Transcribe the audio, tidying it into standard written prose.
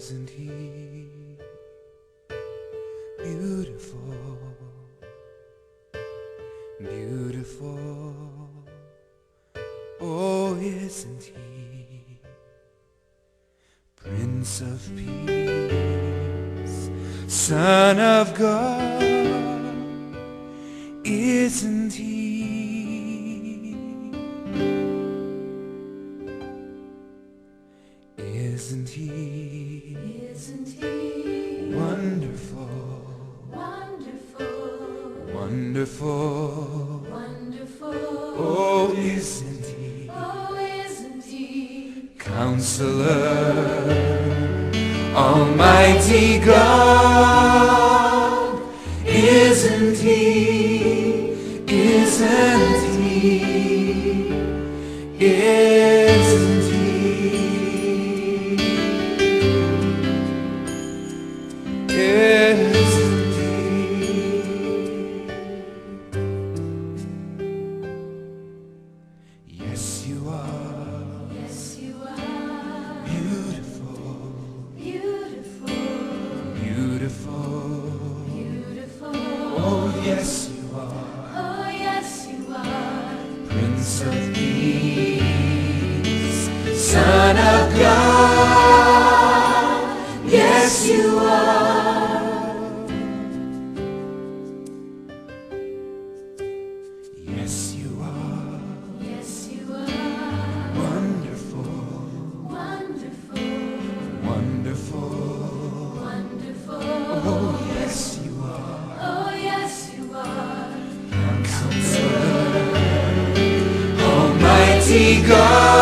Isn't he beautiful, beautiful? Oh, isn't he Prince of Peace, Son of God? Isn't he? Isn't he? Isn't he wonderful, wonderful, wonderful? wonderful? Oh, isn't he? Oh, isn't he Counselor, Almighty God? Isn't he? Isn't he? Isn't he? Isn't he? Yes, you are. Yes, you are Beautiful, beautiful, beautiful. beautiful. Oh, yes, you are. Oh, yes, you are Prince of Peace, Son of God. Yes, you are. Yes, you are. Yes, you are Wonderful, wonderful, wonderful. wonderful. Oh, yes, you are. Oh, yes, you are Counselor, Almighty God.